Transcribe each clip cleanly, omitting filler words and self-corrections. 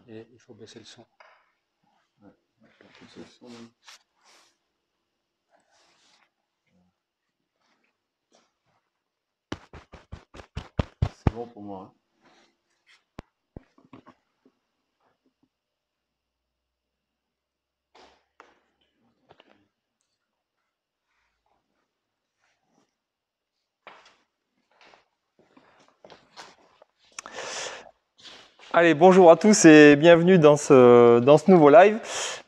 Et il faut baisser le son. C'est bon pour moi. Allez, bonjour à tous et bienvenue dans ce nouveau live.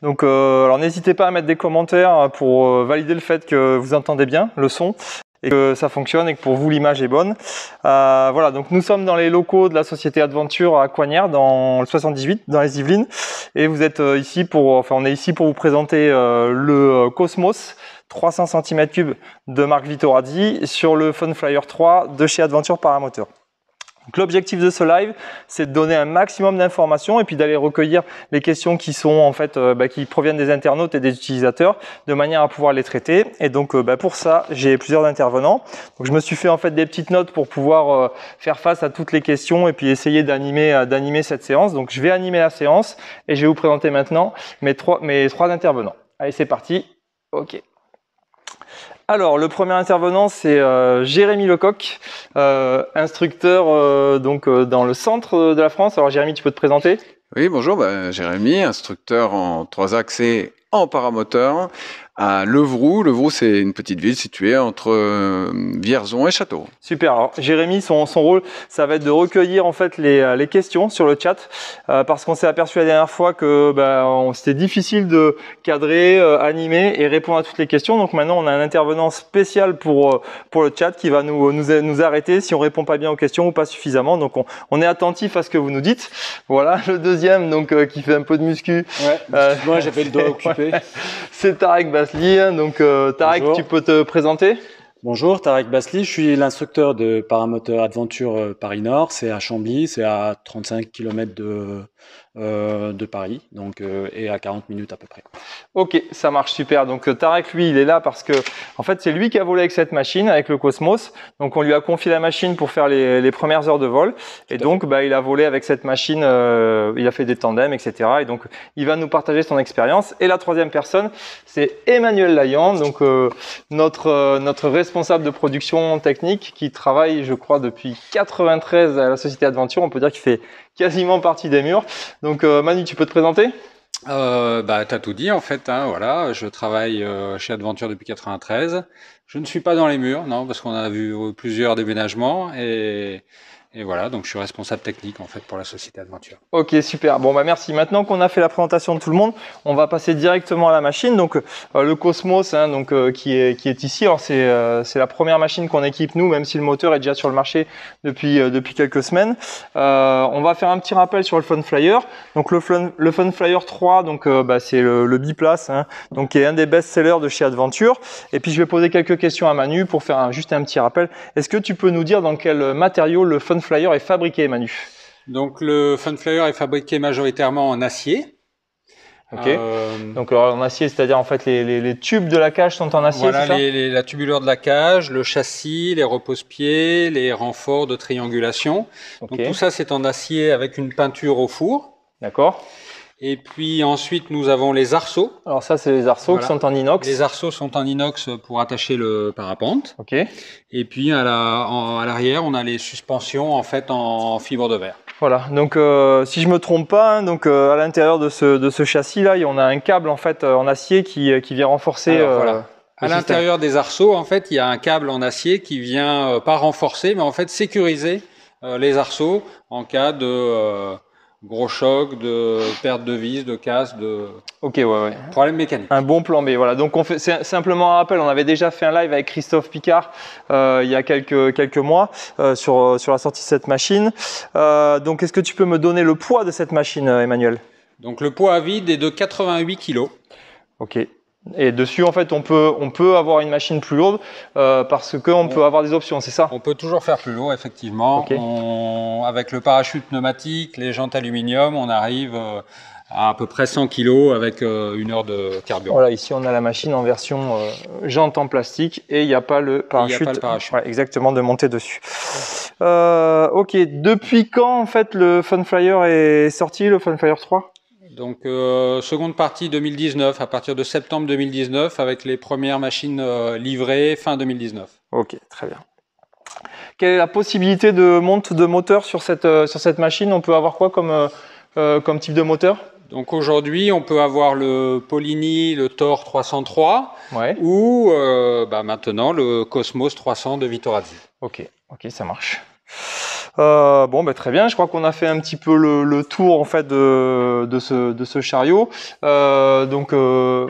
Donc, alors n'hésitez pas à mettre des commentaires pour valider le fait que vous entendez bien le son et que ça fonctionne et que pour vous l'image est bonne. Voilà, donc nous sommes dans les locaux de la société Adventure à Coignères, dans le 78, dans les Yvelines, et vous êtes ici on est ici pour vous présenter le Cosmos 300 cm3 de Marc Vitorazzi sur le Funflyer 3 de chez Adventure Paramoteur. L'objectif de ce live, c'est de donner un maximum d'informations et puis d'aller recueillir les questions qui sont en fait qui proviennent des internautes et des utilisateurs, de manière à pouvoir les traiter. Et donc pour ça, j'ai plusieurs intervenants. Donc je me suis fait en fait des petites notes pour pouvoir faire face à toutes les questions et puis essayer d'animer cette séance. Donc je vais animer la séance et je vais vous présenter maintenant mes trois intervenants. Allez, c'est parti. Ok. Alors, le premier intervenant, c'est Jérémy Lecoq, instructeur dans le centre de la France. Alors, Jérémy, tu peux te présenter? Oui, bonjour, Jérémy, instructeur en 3 accès en paramoteur à Levroux. Levroux, c'est une petite ville située entre Vierzon et Châteauroux. Super. Alors, Jérémy, son rôle, ça va être de recueillir en fait les questions sur le chat, parce qu'on s'est aperçu la dernière fois que c'était difficile de cadrer, animer et répondre à toutes les questions. Donc maintenant, on a un intervenant spécial pour le chat qui va nous arrêter si on répond pas bien aux questions ou pas suffisamment. Donc on est attentif à ce que vous nous dites. Voilà. Le deuxième, qui fait un peu de muscu. Ouais. Moi, j'avais le doigt occupé. C'est Tarek Basli. Donc Tarek, bonjour. Tu peux te présenter? Bonjour, Tarek Basli, je suis l'instructeur de paramoteur Adventure Paris Nord, c'est à Chambly, c'est à 35 km de Paris, donc, et à 40 minutes à peu près. Ok, ça marche super. Donc Tarek, lui, il est là parce que en fait, c'est lui qui a volé avec cette machine, avec le Cosmos. Donc on lui a confié la machine pour faire les premières heures de vol. Et donc il a volé avec cette machine, il a fait des tandems, etc. Et donc il va nous partager son expérience. Et la troisième personne, c'est Emmanuel Layan, donc notre responsable de production technique qui travaille, je crois, depuis 93 à la société Adventure. On peut dire qu'il fait quasiment partie des murs. Donc Manu, tu peux te présenter? T'as tout dit en fait, hein, voilà. Je travaille chez Adventure depuis 93. Je ne suis pas dans les murs, non, parce qu'on a vu plusieurs déménagements et voilà, donc je suis responsable technique en fait pour la société Adventure. Ok, super. Bon, merci. Maintenant qu'on a fait la présentation de tout le monde, on va passer directement à la machine. Donc le Cosmos, qui est ici. Alors c'est la première machine qu'on équipe nous, même si le moteur est déjà sur le marché depuis quelques semaines. On va faire un petit rappel sur le Funflyer. Donc le Funflyer 3, c'est le biplace, donc qui est un des best-sellers de chez Adventure. Et puis je vais poser quelques questions à Manu pour faire juste un petit rappel. Est-ce que tu peux nous dire dans quel matériau le Funflyer est fabriqué, Manu? Donc le Funflyer est fabriqué majoritairement en acier. Ok. Donc en acier, c'est-à-dire en fait les tubes de la cage sont en acier, voilà, c'est ça? La tubulure de la cage, le châssis, les repose-pieds, les renforts de triangulation. Ok. Donc tout ça c'est en acier avec une peinture au four. D'accord. Et puis ensuite nous avons les arceaux. Alors ça c'est les arceaux qui sont en inox. Les arceaux sont en inox pour attacher le parapente. Ok. Et puis à l'arrière on a les suspensions en fait en fibre de verre. Voilà, donc si je me trompe pas, à l'intérieur de ce châssis là, on a un câble en fait en acier qui vient renforcer. Alors, voilà. À l'intérieur des arceaux, en fait, il y a un câble en acier qui vient pas renforcer, mais en fait sécuriser les arceaux en cas de gros choc, de perte de vis, de casse, de problème mécanique. Un bon plan B, voilà. Donc on fait simplement un rappel, on avait déjà fait un live avec Christophe Picard il y a quelques mois sur la sortie de cette machine. Donc est-ce que tu peux me donner le poids de cette machine, Emmanuel? Donc le poids à vide est de 88 kg. Ok. Et dessus, en fait, on peut avoir une machine plus lourde parce qu'on peut avoir des options, c'est ça? On peut toujours faire plus lourd, effectivement. Okay. Avec le parachute pneumatique, les jantes aluminium, on arrive à peu près 100 kg avec 1 heure de carburant. Voilà, ici on a la machine en version jante en plastique et il n'y a pas le parachute. Il n'y a pas le parachute. Ouais, exactement, de monter dessus. Ok, depuis quand en fait le Funflyer est sorti, le Funflyer 3? Donc seconde partie 2019, à partir de septembre 2019, avec les premières machines livrées fin 2019. Ok, très bien. Quelle est la possibilité de monte de moteur sur cette machine? On peut avoir quoi comme type de moteur? Donc aujourd'hui, on peut avoir le Polini, le Thor 303 Ouais. ou maintenant le Cosmos 300 de Vitorazzi. Ok, ça marche. Bon, très bien. Je crois qu'on a fait un petit peu le tour en fait de ce chariot. Toi,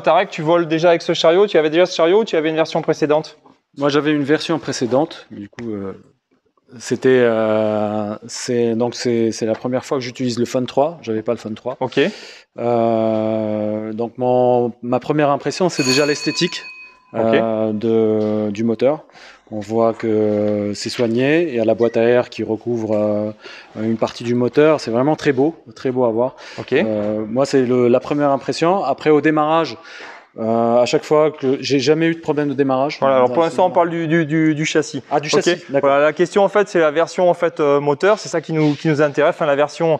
Tarek, tu voles déjà avec ce chariot? Tu avais déjà ce chariot ou tu avais une version précédente? Moi, j'avais une version précédente. Du coup, c'est la première fois que j'utilise le Fun 3. J'avais pas le Fun 3. Ok. Donc ma première impression, c'est déjà l'esthétique du moteur. On voit que c'est soigné. Il y a la boîte à air qui recouvre une partie du moteur. C'est vraiment très beau à voir. Okay. Moi, c'est la première impression. Après, au démarrage, à chaque fois que j'ai jamais eu de problème de démarrage. Voilà, alors pour l'instant on parle du châssis. Ah, du châssis. D'accord. Voilà, la question en fait c'est la version en fait moteur, c'est ça qui nous intéresse, enfin la version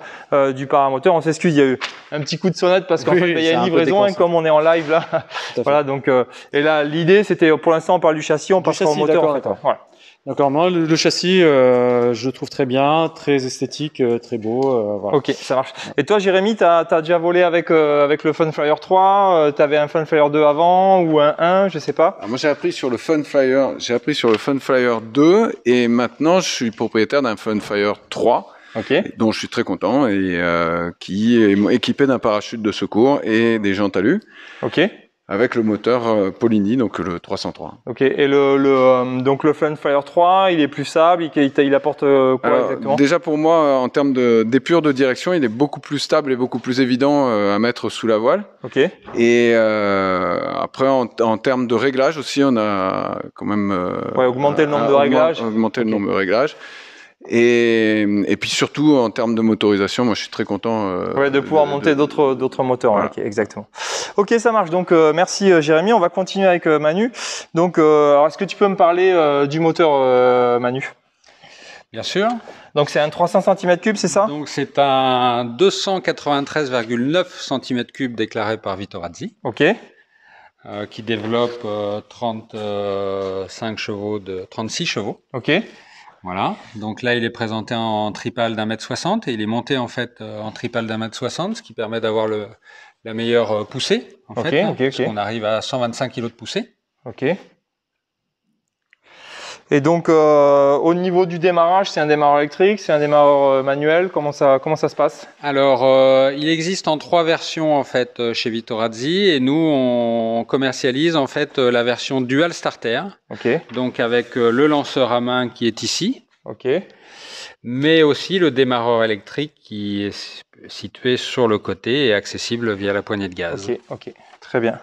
du paramoteur. On s'excuse, il y a eu un petit coup de sonnette parce qu'en fait il y a une livraison et comme on est en live là, voilà donc et là l'idée c'était pour l'instant on parle du châssis, on passera au moteur en fait. Voilà. D'accord, moi le châssis je le trouve très bien, très esthétique, très beau. Voilà. Ok, ça marche. Et toi Jérémy, t'as déjà volé avec le Funflyer 3, t'avais un Funflyer 2 avant ou un 1, je sais pas. Alors moi j'ai appris sur le Funflyer 2 et maintenant je suis propriétaire d'un Funflyer 3. Okay. Dont je suis très content et qui est équipé d'un parachute de secours et des jantes alu. Ok. Avec le moteur Polini, donc le 303. Ok. Et donc le Funflyer 3, il est plus stable, il apporte quoi exactement? Déjà pour moi, en termes d'épure de direction, il est beaucoup plus stable et beaucoup plus évident à mettre sous la voile. Ok. Et après, en termes de réglage aussi, on a quand même augmenté le nombre de réglages. Augmenté le nombre de réglages. Et puis surtout en termes de motorisation, moi je suis très content de pouvoir monter d'autres moteurs. Voilà. Okay, exactement. Ok, ça marche. Donc merci Jérémy. On va continuer avec Manu. Donc, alors est-ce que tu peux me parler du moteur Manu? Bien sûr. Donc c'est un 300 cm3, c'est ça? Donc c'est un 293,9 cm3 déclaré par Vitorazzi. Ok. Qui développe 36 chevaux. Ok. Voilà, donc là il est présenté en tripale d'1,60 m et il est monté en fait en tripale d'1,60 m, ce qui permet d'avoir la meilleure poussée en fait, parce qu'on arrive à 125 kg de poussée. Ok. Et donc au niveau du démarrage, c'est un démarreur électrique, c'est un démarreur manuel, comment ça se passe? Alors il existe en 3 versions en fait chez Vitorazzi et nous on commercialise en fait la version dual starter. Ok. Donc avec le lanceur à main qui est ici. Ok. Mais aussi le démarreur électrique qui est situé sur le côté et accessible via la poignée de gaz. Ok. Très bien.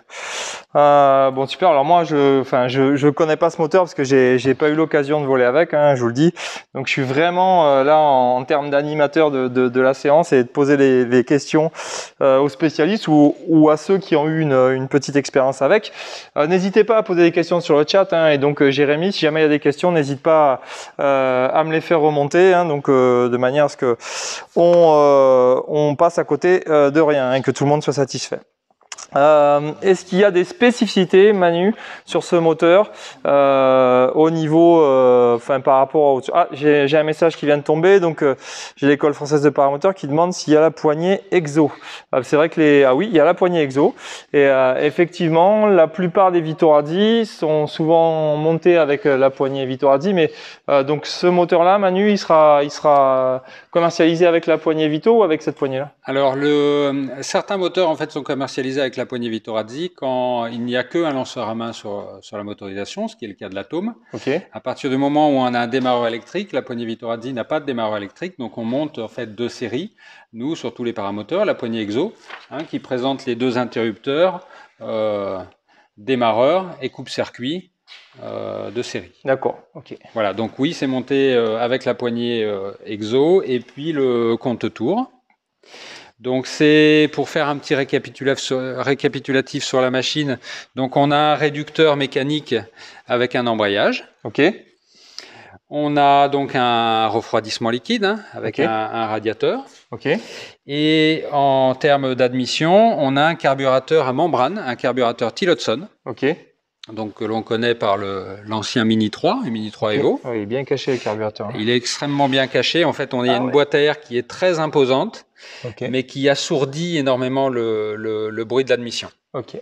Bon, super. Alors moi, je connais pas ce moteur parce que j'ai pas eu l'occasion de voler avec, je vous le dis. Donc je suis vraiment là en termes d'animateur de la séance et de poser les questions aux spécialistes ou à ceux qui ont eu une petite expérience avec. N'hésitez pas à poser des questions sur le chat. Et donc Jérémy, si jamais il y a des questions, n'hésite pas à me les faire remonter. Donc de manière à ce que on passe à côté de rien et que tout le monde soit satisfait. Est-ce qu'il y a des spécificités, Manu, sur ce moteur au niveau, par rapport au... Ah, j'ai un message qui vient de tomber, donc j'ai l'école française de paramoteur qui demande s'il y a la poignée EXO. C'est vrai que oui, il y a la poignée EXO et effectivement, la plupart des Vitorazzi sont souvent montés avec la poignée Vitorazzi, mais donc ce moteur-là, Manu, il sera commercialisé avec la poignée Vito ou avec cette poignée-là? Alors certains moteurs en fait sont commercialisés avec la poignée Vitorazzi quand il n'y a qu'un lanceur à main sur la motorisation, ce qui est le cas de l'Atome. Okay. À partir du moment où on a un démarreur électrique, la poignée Vitorazzi n'a pas de démarreur électrique, donc on monte en fait 2 séries. Nous, sur tous les paramoteurs, la poignée EXO, qui présente les 2 interrupteurs, démarreur et coupe-circuit de série. D'accord, ok. Voilà, donc oui, c'est monté avec la poignée EXO et puis le compte-tour. Donc c'est pour faire un petit récapitulatif sur la machine. Donc on a un réducteur mécanique avec un embrayage. Ok. On a donc un refroidissement liquide avec Ok. un radiateur. Ok. Et en termes d'admission, on a un carburateur à membrane, un carburateur Tillotson. Ok. Donc que l'on connaît par l'ancien Mini 3, le Mini 3 Evo. Oui, il est bien caché le carburateur. Il est extrêmement bien caché. En fait, on a une boîte à air qui est très imposante, mais qui assourdit énormément le bruit de l'admission. Ok.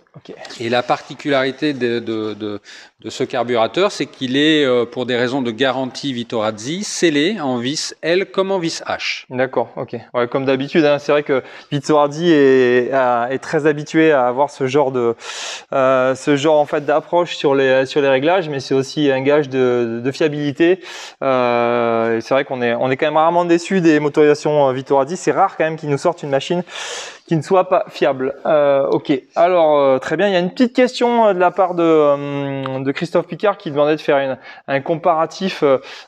Et la particularité de ce carburateur, c'est qu'il est, pour des raisons de garantie Vitorazzi, scellé en vis L comme en vis H. D'accord, ok. Ouais, comme d'habitude, c'est vrai que Vitorazzi est très habitué à avoir ce genre en fait d'approche sur les réglages, mais c'est aussi un gage de fiabilité. C'est vrai qu'on est quand même rarement déçu des motorisations Vitorazzi. C'est rare quand même qu'ils nous sortent une machine qui ne soit pas fiable. Ok. Alors très bien. Il y a une petite question de la part de Christophe Picard qui demandait de faire un comparatif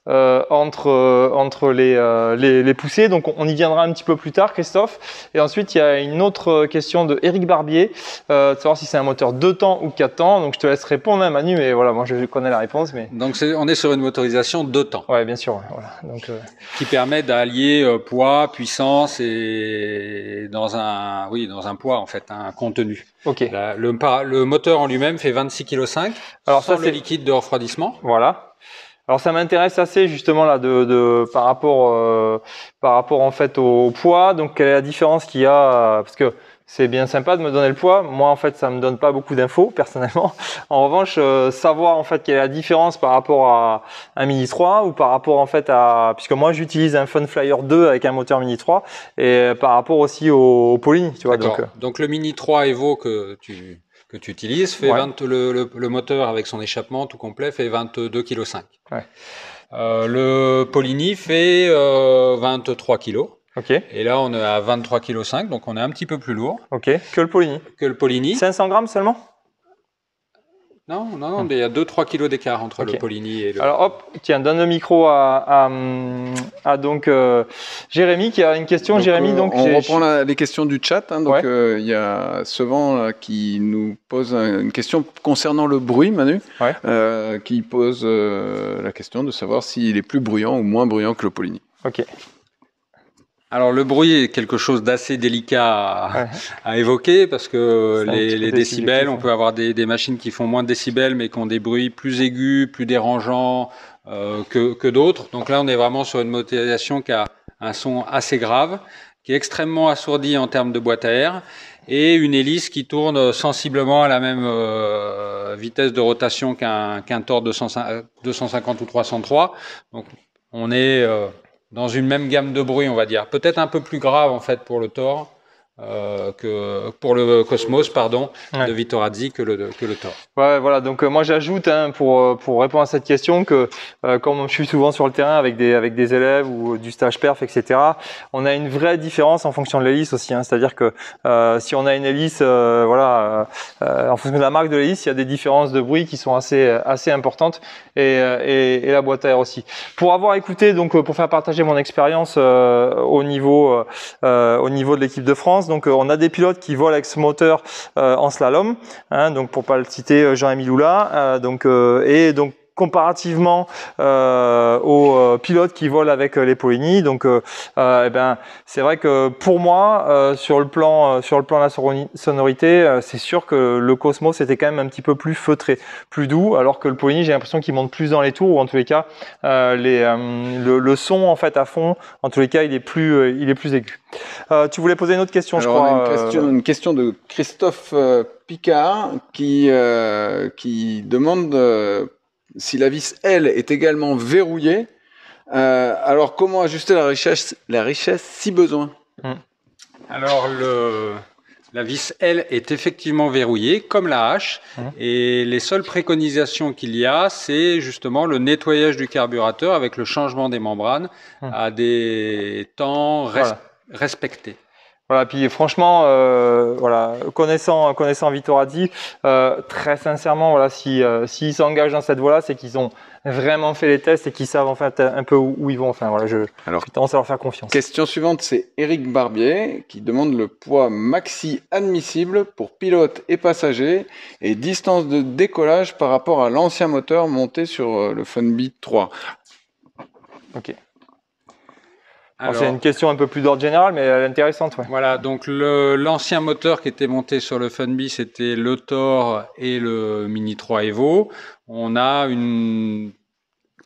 entre les poussées. Donc on y viendra un petit peu plus tard, Christophe. Et ensuite il y a une autre question de Eric Barbier, de savoir si c'est un moteur 2 temps ou 4 temps. Donc je te laisse répondre, Manu. Mais voilà, moi je connais la réponse. Mais donc on est sur une motorisation 2 temps. Ouais, bien sûr. Ouais, voilà. Donc qui permet d'allier poids, puissance et dans un poids en fait, un contenu. Ok. Le moteur en lui-même fait 26,5 kg. Alors ça, c'est le liquide de refroidissement. Voilà. Alors ça m'intéresse assez justement là par rapport en fait au poids. Donc quelle est la différence qu'il y a, parce que c'est bien sympa de me donner le poids. Moi en fait ça me donne pas beaucoup d'infos personnellement. En revanche savoir en fait quelle est la différence par rapport à un Mini 3 ou par rapport en fait puisque moi j'utilise un Funflyer 2 avec un moteur Mini 3 et par rapport aussi au Polini, tu vois. Donc le Mini 3 Evo que tu utilises fait le moteur avec son échappement tout complet fait 22,5 kg. Ouais. Le Polini fait 23 kg. Ok. Et là, on est à 23,5 kg, donc on est un petit peu plus lourd. Ok. Que le Polini. 500 grammes seulement? Non, mais il y a 2-3 kg d'écart entre le Polini et le... Alors hop, tiens, donne le micro à donc Jérémy qui a une question. Donc, Jérémy, on reprend les questions du chat. Il y a Sevent qui nous pose une question concernant le bruit, Manu, qui pose la question de savoir s'il est plus bruyant ou moins bruyant que le Polini. Ok. Alors le bruit est quelque chose d'assez délicat à évoquer parce que les décibels, on peut avoir des machines qui font moins de décibels mais qui ont des bruits plus aigus, plus dérangeants que d'autres. Donc là on est vraiment sur une motorisation qui a un son assez grave, qui est extrêmement assourdi en termes de boîte à air et une hélice qui tourne sensiblement à la même vitesse de rotation qu'un Thor 250 ou 303. Donc on est... dans une même gamme de bruit, on va dire. Peut-être un peu plus grave, en fait, pour le Thor, que pour le Cosmos, de Vitorazzi que le Thor. Ouais, voilà. Donc moi j'ajoute pour répondre à cette question que comme je suis souvent sur le terrain avec des élèves ou du stage perf, etc. On a une vraie différence en fonction de l'hélice aussi. C'est-à-dire que si on a une hélice, en fonction de la marque de l'hélice, il y a des différences de bruit qui sont assez importantes et la boîte à air aussi. Pour avoir écouté, donc pour faire partager mon expérience au niveau de l'équipe de France. Donc on a des pilotes qui volent avec ce moteur en slalom, donc pour pas le citer, Jean-Émile Loula, donc comparativement aux pilotes qui volent avec les Polini. Donc c'est vrai que pour moi sur le plan de la sonorité, c'est sûr que le Cosmos était quand même un petit peu plus feutré, plus doux, alors que le Polini, j'ai l'impression qu'il monte plus dans les tours, ou en tous les cas le son en fait à fond, en tous les cas il est plus aigu. Tu voulais poser une autre question? Alors, je crois. Une question de Christophe Picard qui demande si la vis L est également verrouillée. Alors comment ajuster la richesse si besoin? Alors la vis L est effectivement verrouillée comme la H et les seules préconisations qu'il y a, c'est justement le nettoyage du carburateur avec le changement des membranes à des temps respectés. Voilà, puis franchement, connaissant Vitorazzi, très sincèrement, s'ils s'engagent dans cette voie-là, c'est qu'ils ont vraiment fait les tests et qui savent en fait un peu où ils vont. Enfin voilà, j'ai tendance à leur faire confiance. Question suivante, c'est Eric Barbier qui demande le poids maxi admissible pour pilote et passager et distance de décollage par rapport à l'ancien moteur monté sur le Funbeat 3. Ok. C'est une question un peu plus d'ordre général, mais elle est intéressante. Ouais. Voilà, donc l'ancien moteur qui était monté sur le Funbeat, c'était le Thor et le Mini 3 Evo. On a une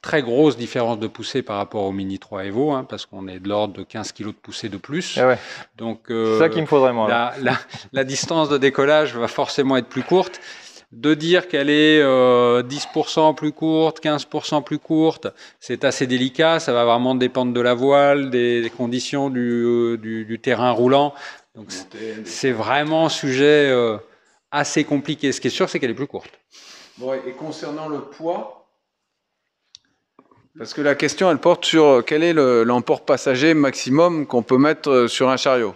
très grosse différence de poussée par rapport au Mini 3 Evo, hein, parce qu'on est de l'ordre de 15 kg de poussée de plus. Ouais. Donc, c'est ça qu'il me faudrait, moi. La distance de décollage va forcément être plus courte. De dire qu'elle est 10% plus courte, 15% plus courte, c'est assez délicat. Ça va vraiment dépendre de la voile, des conditions du terrain roulant. Donc c'est vraiment sujet assez compliqué. Ce qui est sûr, c'est qu'elle est plus courte. Bon, et concernant le poids, parce que la question, elle porte sur quel est l'emport passager maximum qu'on peut mettre sur un chariot.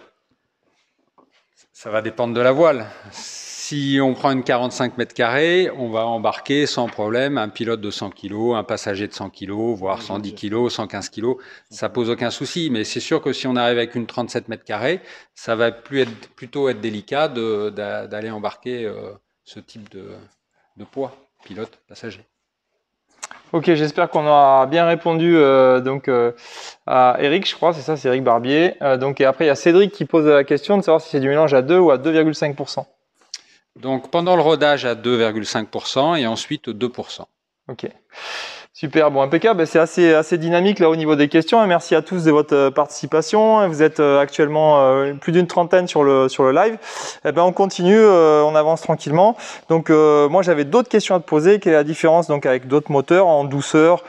Ça va dépendre de la voile. Si on prend une 45 mètres carrés, on va embarquer sans problème un pilote de 100 kg, un passager de 100 kg, voire 110 kg, 115 kg. Ça pose aucun souci. Mais c'est sûr que si on arrive avec une 37 mètres carrés, ça va plutôt être délicat d'aller embarquer ce type de poids, pilote, passager. Ok, j'espère qu'on aura bien répondu à Eric, je crois, c'est ça, c'est Eric Barbier. Et après, il y a Cédric qui pose la question de savoir si c'est du mélange à 2 ou à 2,5%. Donc pendant le rodage à 2,5% et ensuite 2%. Ok. Super, bon, impeccable. C'est assez dynamique là au niveau des questions. Merci à tous de votre participation. Vous êtes actuellement plus d'une trentaine sur le live. On continue, on avance tranquillement. Donc moi j'avais d'autres questions à te poser. Quelle est la différence donc avec d'autres moteurs en douceur,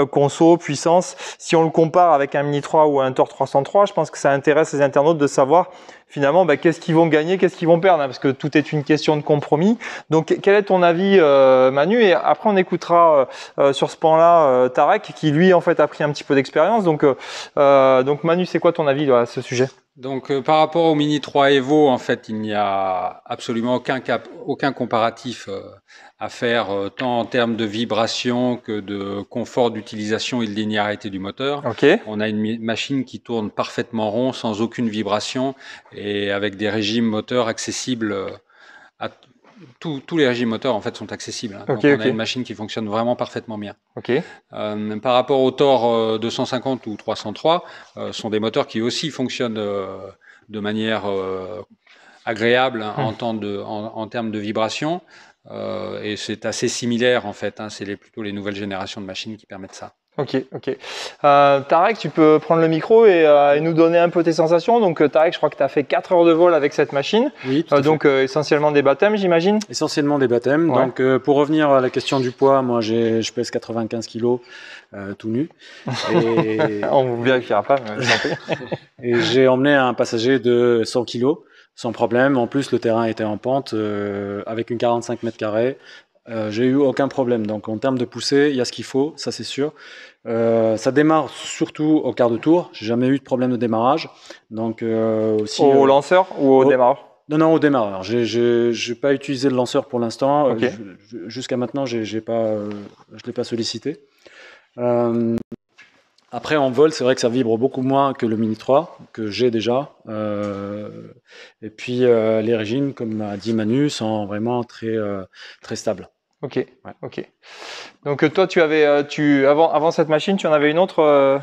conso, puissance? Si on le compare avec un Mini 3 ou un Thor 303, je pense que ça intéresse les internautes de savoir finalement qu'est-ce qu'ils vont gagner, qu'est-ce qu'ils vont perdre, hein, parce que tout est une question de compromis. Donc quel est ton avis, Manu? Et après on écoutera sur ce pan-là Tarek qui lui en fait a pris un petit peu d'expérience. Donc Manu, c'est quoi ton avis là, à ce sujet? Donc par rapport au Mini 3 Evo, en fait, il n'y a absolument aucun comparatif à faire, tant en termes de vibration que de confort d'utilisation et de linéarité du moteur. Okay. On a une machine qui tourne parfaitement rond, sans aucune vibration, et avec des régimes moteurs accessibles à tous les régimes moteurs en fait sont accessibles. Hein. Donc on a une machine qui fonctionne vraiment parfaitement bien. Par rapport au Thor 250 ou 303, sont des moteurs qui aussi fonctionnent de manière agréable en termes de vibration. Et c'est assez similaire en fait. Hein. C'est plutôt les nouvelles générations de machines qui permettent ça. Ok. Tarek, tu peux prendre le micro et nous donner un peu tes sensations. Donc Tarek, je crois que tu as fait 4 heures de vol avec cette machine. Oui, tout à fait. Essentiellement des baptêmes, j'imagine. Essentiellement des baptêmes. Ouais. Donc pour revenir à la question du poids, moi je pèse 95 kg tout nu. Et... On ne vous vérifiera pas, mais j'en prie. Et j'ai emmené un passager de 100 kg sans problème. En plus, le terrain était en pente avec une 45 mètres carrés. J'ai eu aucun problème. Donc en termes de poussée, il y a ce qu'il faut, ça c'est sûr. Ça démarre surtout au quart de tour. J'ai jamais eu de problème de démarrage. Donc aussi au lanceur ou au démarreur? Non, au démarreur. J'ai pas utilisé le lanceur pour l'instant. Okay. Jusqu'à maintenant, je l'ai pas sollicité. Après en vol, c'est vrai que ça vibre beaucoup moins que le Mini 3 que j'ai déjà. Et puis les régimes, comme a dit Manu, sont vraiment très stables. Ok. Donc toi, avant cette machine, tu en avais une autre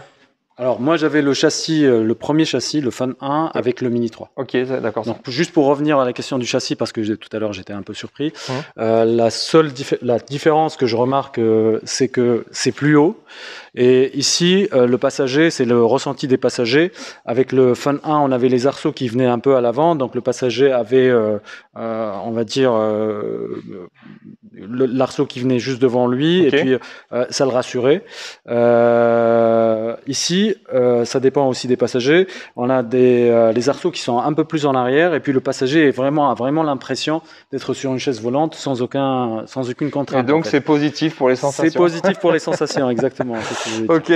Alors moi, j'avais le châssis, le premier châssis, le Fun 1, avec le Mini 3. Ok, d'accord. Donc juste pour revenir à la question du châssis, parce que tout à l'heure j'étais un peu surpris, la différence que je remarque, c'est que c'est plus haut. Et ici, le passager, c'est le ressenti des passagers. Avec le Fun 1, on avait les arceaux qui venaient un peu à l'avant, donc le passager avait, on va dire, l'arceau qui venait juste devant lui, et puis ça le rassurait. Ici, ça dépend aussi des passagers. On a les arceaux qui sont un peu plus en arrière, et puis le passager a vraiment l'impression d'être sur une chaise volante sans aucune contrainte. Et donc c'est positif pour les sensations. C'est positif pour les sensations, exactement. Ok.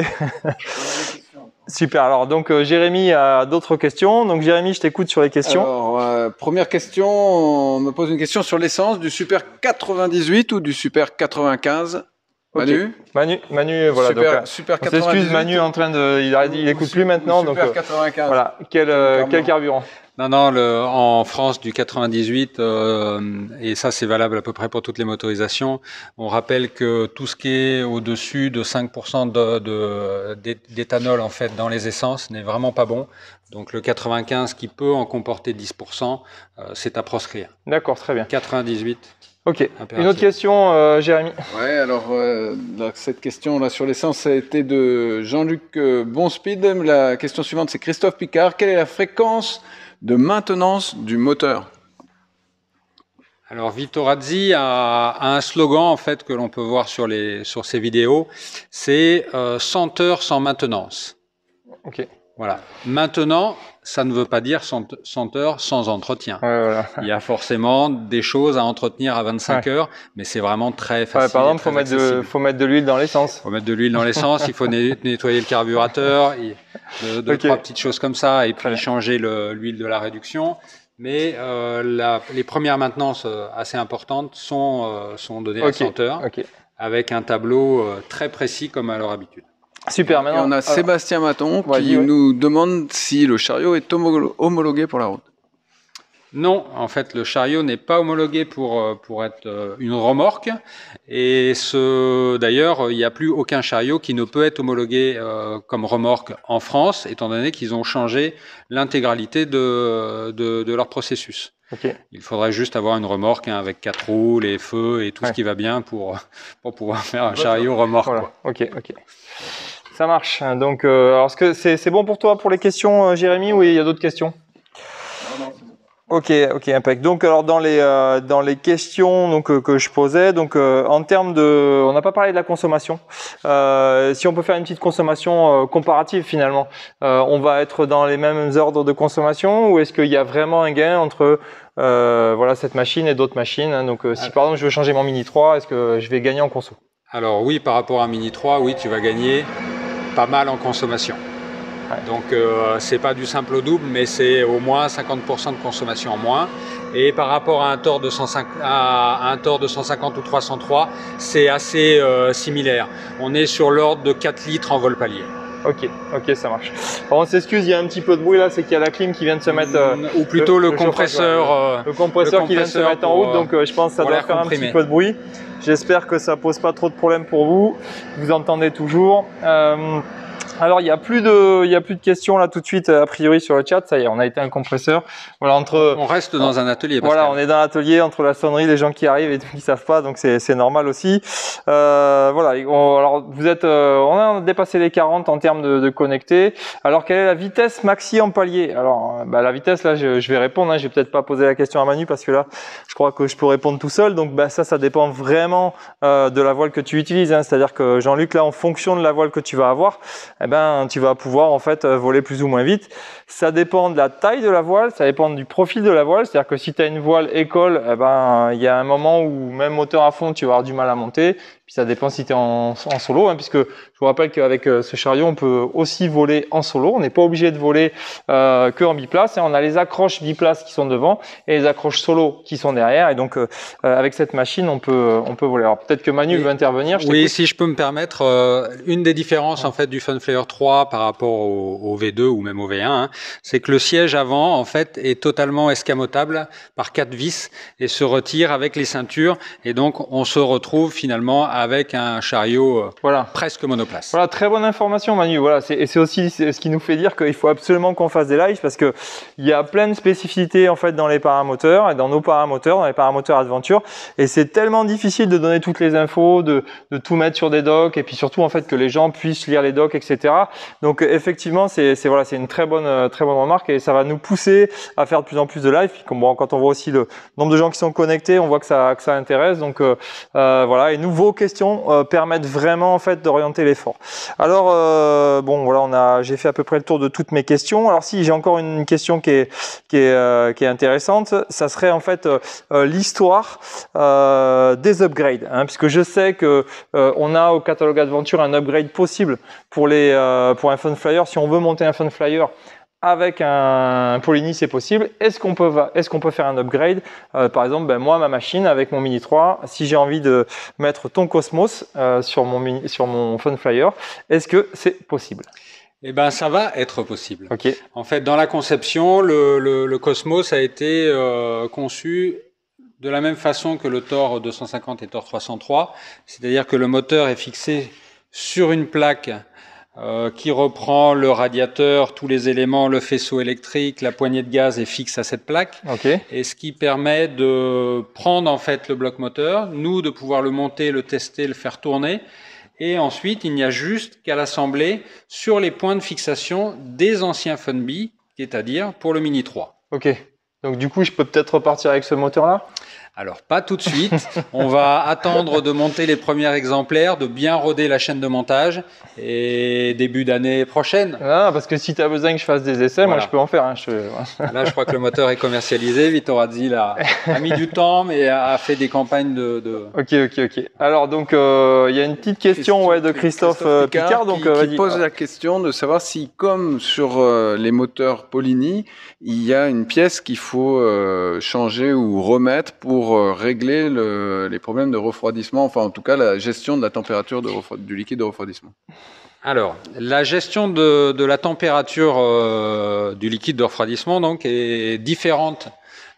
Super. Alors donc Jérémy a d'autres questions. Donc Jérémy, je t'écoute sur les questions. Alors première question, on me pose une question sur l'essence du Super 98 ou du Super 95. Manu, voilà. Super, donc, super on s'excuse, 98. Manu en train de, il écoute plus maintenant. Super Donc 95. voilà, quel carburant? Non, non, en France du 98, et ça c'est valable à peu près pour toutes les motorisations, on rappelle que tout ce qui est au-dessus de 5% d'éthanol en fait dans les essences n'est vraiment pas bon. Donc le 95 qui peut en comporter 10%, c'est à proscrire. D'accord, très bien. 98. Ok. Impératif. Une autre question, Jérémy. Ouais, alors cette question là sur l'essence ça a été de Jean-Luc Bonspeed. La question suivante c'est Christophe Picard. Quelle est la fréquence de maintenance du moteur? Alors Vitorazzi a un slogan en fait que l'on peut voir sur ses vidéos, c'est 100 heures sans maintenance. Ok. Voilà. Maintenant, ça ne veut pas dire 100 heures sans entretien. Ouais, voilà. Il y a forcément des choses à entretenir à 25 heures, mais c'est vraiment très facile. Par exemple, faut mettre de l'huile dans l'essence. Il faut mettre de l'huile dans l'essence, il faut nettoyer le carburateur, deux, trois petites choses comme ça, et puis changer l'huile de la réduction. Mais les premières maintenances assez importantes sont données à 100 heures, avec un tableau très précis comme à leur habitude. Super, maintenant. Et on a Sébastien Maton qui nous demande si le chariot est homologué pour la route. Non, en fait, le chariot n'est pas homologué pour être une remorque. Et d'ailleurs, il n'y a plus aucun chariot qui ne peut être homologué comme remorque en France, étant donné qu'ils ont changé l'intégralité de leur processus. Okay. Il faudrait juste avoir une remorque avec 4 roues, les feux et tout ce qui va bien pour pouvoir faire un chariot remorque. Voilà. Ok. Ça marche. Donc, alors, est-ce que c'est bon pour toi pour les questions, Jérémy, ou il y a d'autres questions? Non, Ok, impec. Donc, alors dans les questions donc que je posais, donc en termes de, on n'a pas parlé de la consommation. Si on peut faire une petite consommation comparative finalement, on va être dans les mêmes ordres de consommation, ou est-ce qu'il y a vraiment un gain entre voilà cette machine et d'autres machines, hein. Donc, si par exemple je veux changer mon Mini 3, est-ce que je vais gagner en conso? Alors oui, par rapport à un Mini 3, oui, tu vas gagner pas mal en consommation. Ouais. Donc c'est pas du simple au double, mais c'est au moins 50% de consommation en moins. Et par rapport à un Thor 250 ou 303, c'est assez similaire. On est sur l'ordre de 4 litres en vol palier. Ok, ça marche. Alors on s'excuse, il y a un petit peu de bruit là, c'est qu'il y a la clim qui vient de se mettre... ou plutôt le compresseur. Le compresseur qui vient de se mettre en route, donc je pense que ça doit faire un petit peu de bruit. J'espère que ça pose pas trop de problème pour vous. Vous entendez toujours. Alors il y a plus de questions là tout de suite a priori sur le chat. Ça y est, on a éteint le compresseur. Voilà, on reste dans un atelier. Pascal. Voilà, on est dans l'atelier entre la sonnerie, les gens qui arrivent et qui savent pas, donc c'est normal aussi. Voilà. Alors vous êtes, on a dépassé les 40 en termes de connectés. Alors quelle est la vitesse maxi en palier? Alors la vitesse là, je vais répondre. Hein, je vais peut-être pas poser la question à Manu parce que là, je crois que je peux répondre tout seul. Donc ça dépend vraiment de la voile que tu utilises. Hein. C'est-à-dire que Jean-Luc là, en fonction de la voile que tu vas avoir, tu vas pouvoir en fait voler plus ou moins vite. Ça dépend de la taille de la voile, ça dépend du profil de la voile. C'est-à-dire que si tu as une voile école, il y a un moment où même moteur à fond, tu vas avoir du mal à monter. Puis ça dépend si tu es en solo, hein, puisque je vous rappelle qu'avec ce chariot, on peut aussi voler en solo. On n'est pas obligé de voler que en biplace. Hein. On a les accroches biplace qui sont devant et les accroches solo qui sont derrière. Et donc avec cette machine, on peut voler. Alors peut-être que Manu veut intervenir. Oui, si je peux me permettre, une des différences en fait du Funflyer 3 par rapport au V2 ou même au V1, hein, c'est que le siège avant en fait est totalement escamotable par 4 vis et se retire avec les ceintures. Et donc on se retrouve finalement avec un chariot presque monoplace. Voilà, très bonne information Manu. Voilà, c'est aussi ce qui nous fait dire qu'il faut absolument qu'on fasse des lives parce que il y a plein de spécificités en fait dans les paramoteurs et dans nos paramoteurs, dans les paramoteurs Adventure, et c'est tellement difficile de donner toutes les infos, de tout mettre sur des docs et puis surtout en fait que les gens puissent lire les docs, etc. Donc effectivement, c'est une très bonne remarque et ça va nous pousser à faire de plus en plus de lives. Puis quand on voit aussi le nombre de gens qui sont connectés, on voit que ça intéresse. Donc voilà, et nouveaux questions permettent vraiment en fait d'orienter l'effort. Alors j'ai fait à peu près le tour de toutes mes questions. Alors si j'ai encore une question qui est intéressante, ça serait en fait l'histoire des upgrades, hein, puisque je sais que on a au catalogue Adventure un upgrade possible pour un Funflyer. Si on veut monter un Funflyer avec un Polini, c'est possible. Est-ce qu'on peut faire un upgrade? Par exemple, moi, ma machine, avec mon Mini 3, si j'ai envie de mettre ton Cosmos sur mon Funflyer, est-ce que c'est possible? Eh ben, ça va être possible. Okay. En fait, dans la conception, le Cosmos a été conçu de la même façon que le Thor 250 et Thor 303, c'est-à-dire que le moteur est fixé sur une plaque qui reprend le radiateur, tous les éléments, le faisceau électrique, la poignée de gaz est fixe à cette plaque. Okay. Et ce qui permet de prendre en fait le bloc moteur, nous de pouvoir le monter, le tester, le faire tourner. Et ensuite, il n'y a juste qu'à l'assembler sur les points de fixation des anciens Funbee, c'est-à-dire pour le Mini 3. Ok. Donc du coup, je peux peut-être repartir avec ce moteur-là? Alors, pas tout de suite. On va attendre de monter les premiers exemplaires, de bien roder la chaîne de montage et début d'année prochaine. Ah, parce que si tu as besoin que je fasse des essais, moi je peux en faire. Hein. Là, je crois que le moteur est commercialisé. Vitorazzi a mis du temps, mais a fait des campagnes de... Ok. Alors, donc, il y a une petite question de Christophe Picard. Qui pose la question de savoir si, comme sur les moteurs Polini, il y a une pièce qu'il faut changer ou remettre pour régler les problèmes de refroidissement, enfin en tout cas la gestion de la température du liquide de refroidissement. Alors, la gestion de la température du liquide de refroidissement donc, est différente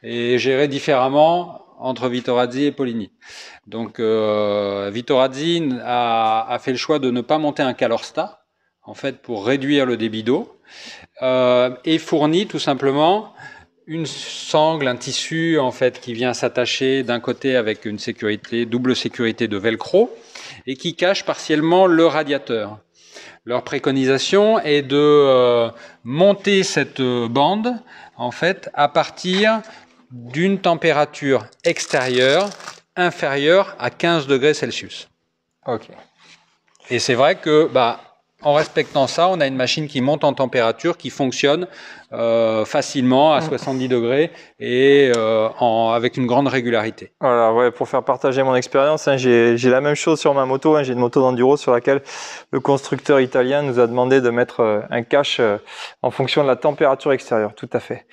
et gérée différemment entre Vitorazzi et Polini. Donc, Vitorazzi a fait le choix de ne pas monter un Calorstat, en fait, pour réduire le débit d'eau, et fournit tout simplement une sangle, un tissu en fait qui vient s'attacher d'un côté avec une double sécurité de velcro et qui cache partiellement le radiateur. Leur préconisation est de monter cette bande en fait à partir d'une température extérieure inférieure à 15 degrés Celsius. Ok. Et c'est vrai que en respectant ça, on a une machine qui monte en température, qui fonctionne facilement à 70 degrés et avec une grande régularité. Voilà, ouais, pour faire partager mon expérience, j'ai la même chose sur ma moto. J'ai une moto d'enduro sur laquelle le constructeur italien nous a demandé de mettre un cache en fonction de la température extérieure. Tout à fait.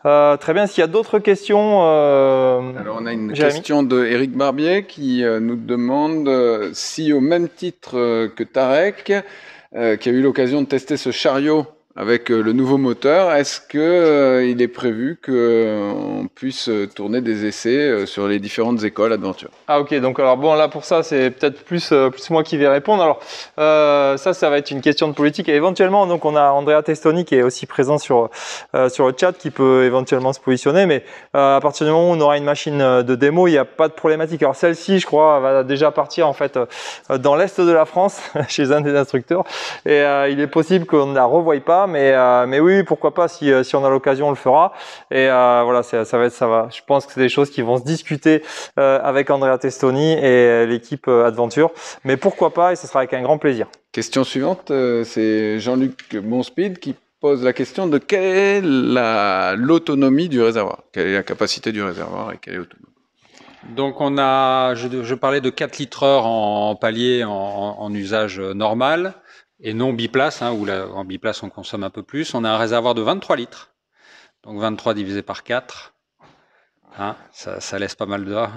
Très bien. S'il y a d'autres questions, alors on a une question de Eric Barbier qui nous demande si au même titre que Tarek, qui a eu l'occasion de tester ce chariot avec le nouveau moteur, est-ce que il est prévu qu'on puisse tourner des essais sur les différentes écoles Adventure? Ah ok, donc alors bon là pour ça c'est peut-être plus moi qui vais répondre. Alors ça va être une question de politique et éventuellement donc on a Andrea Testoni qui est aussi présent sur le chat qui peut éventuellement se positionner, mais à partir du moment où on aura une machine de démo, il n'y a pas de problématique. Alors celle-ci je crois va déjà partir en fait dans l'est de la France chez un des instructeurs et il est possible qu'on ne la revoie pas. Mais oui, pourquoi pas, si on a l'occasion, on le fera. Et voilà, ça va. Je pense que c'est des choses qui vont se discuter avec Andrea Testoni et l'équipe Adventure. Mais pourquoi pas, et ce sera avec un grand plaisir. Question suivante, c'est Jean-Luc Bonspeed qui pose la question de quelle est l'autonomie du réservoir? Quelle est la capacité du réservoir et quelle est l'autonomie? Donc je parlais de 4 litres-heure en palier en usage normal. Et non biplace, où en biplace on consomme un peu plus. On a un réservoir de 23 litres. Donc 23 divisé par 4. Ça laisse pas mal de... Ouais.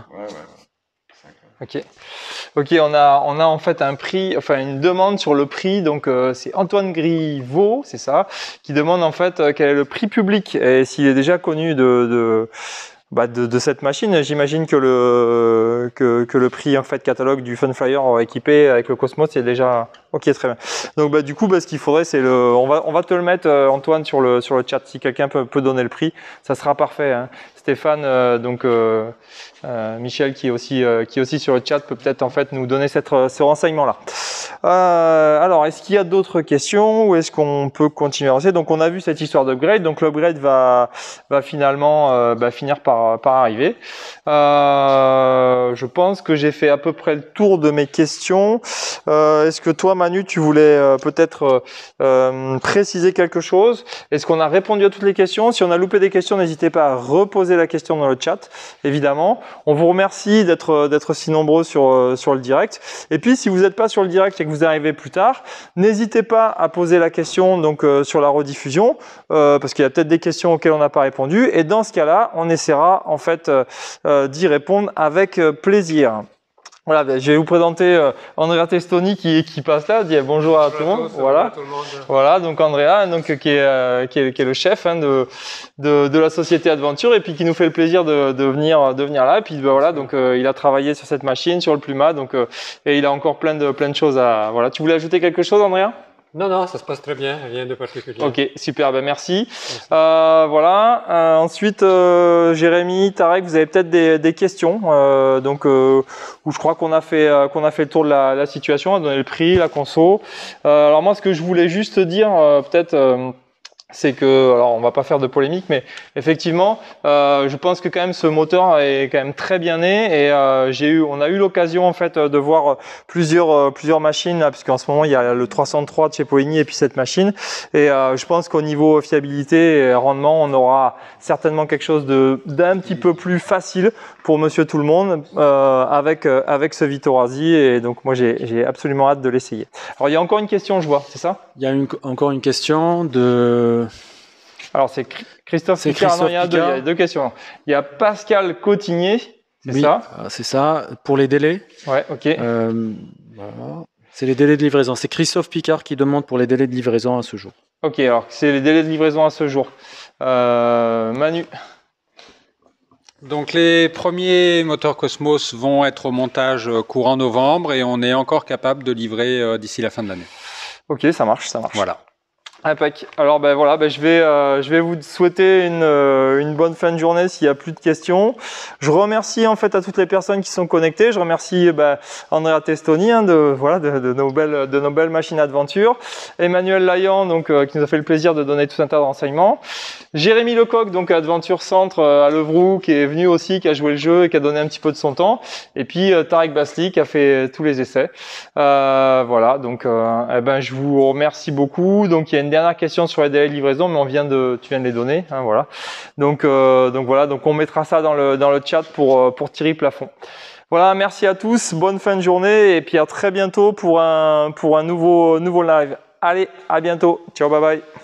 Ok, on a en fait un prix, enfin une demande sur le prix. Donc c'est Antoine Griveau, c'est ça, qui demande en fait quel est le prix public et s'il est déjà connu de cette machine. J'imagine que le prix en fait catalogue du Funflyer équipé avec le Cosmos est déjà ok, très bien. Donc du coup ce qu'il faudrait c'est on va te le mettre Antoine sur le chat si quelqu'un peut donner le prix, ça sera parfait. Hein. Stéphane Michel qui est aussi sur le chat peut peut-être en fait nous donner ce renseignement là. Alors est-ce qu'il y a d'autres questions ou est-ce qu'on peut continuer à avancer? Donc on a vu cette histoire d'upgrade, donc l'upgrade va finalement finir par par arriver. Je pense que j'ai fait à peu près le tour de mes questions. Est-ce que toi, Manu, tu voulais peut-être préciser quelque chose? Est-ce qu'on a répondu à toutes les questions? Si on a loupé des questions, n'hésitez pas à reposer la question dans le chat, évidemment. On vous remercie d'être si nombreux sur le direct. Et puis, si vous n'êtes pas sur le direct et que vous arrivez plus tard, n'hésitez pas à poser la question donc sur la rediffusion, parce qu'il y a peut-être des questions auxquelles on n'a pas répondu. Et dans ce cas-là, on essaiera en fait d'y répondre avec plaisir. Voilà, ben, je vais vous présenter Andrea Testoni qui passe là, dit bonjour à tout le monde. Voilà, voilà, donc Andrea, donc qui est le chef hein, de la société Adventure et puis qui nous fait le plaisir de venir là. Et puis ben, voilà, donc il a travaillé sur cette machine, sur le Pluma, donc et il a encore plein de choses à. Voilà, tu voulais ajouter quelque chose, Andrea? Non, non, ça se passe très bien, rien de particulier. Ok, super, ben merci. Voilà. Ensuite, Jérémy, Tarek, vous avez peut-être des questions, où je crois qu'on a fait le tour de la situation, on a donné le prix, la conso. Alors moi, ce que je voulais juste dire, c'est que, alors on va pas faire de polémique, mais effectivement, je pense que quand même ce moteur est quand même très bien né et on a eu l'occasion en fait de voir plusieurs machines là, puisqu'en ce moment il y a le 303 de chez Poligny et puis cette machine et je pense qu'au niveau fiabilité et rendement, on aura certainement quelque chose d'un petit peu plus facile pour Monsieur Tout le Monde avec ce Vitorazzi et donc moi j'ai absolument hâte de l'essayer. Alors il y a encore une question, je vois, c'est ça? Il y a encore une question de. Alors, c'est Christophe Picard. Non, il y a deux questions. Il y a Pascal Cotigné, c'est ça? C'est ça. Pour les délais. Ouais, ok. Voilà. C'est les délais de livraison. C'est Christophe Picard qui demande pour les délais de livraison à ce jour. Ok, alors c'est les délais de livraison à ce jour. Manu. Donc les premiers moteurs Cosmos vont être au montage courant novembre et on est encore capable de livrer d'ici la fin de l'année. Ok, ça marche. Voilà. Impec. Alors ben voilà, je vais vous souhaiter une bonne fin de journée s'il n'y a plus de questions. Je remercie en fait à toutes les personnes qui sont connectées. Je remercie Andrea Testoni de nos belles machines Adventure, Emmanuel Layan qui nous a fait le plaisir de donner tout un tas de renseignements, Jérémy Lecoq donc à Adventure Centre à Levroux qui est venu aussi, qui a joué le jeu et qui a donné un petit peu de son temps, et puis Tarek Basli qui a fait tous les essais. Voilà, donc je vous remercie beaucoup. Donc il y a une dernière question sur les délais de livraison, mais tu viens de les donner, hein, voilà. Donc voilà, donc on mettra ça dans le chat pour Thierry Plafond. Voilà, merci à tous, bonne fin de journée et puis à très bientôt pour un nouveau live. Allez, à bientôt, ciao, bye bye.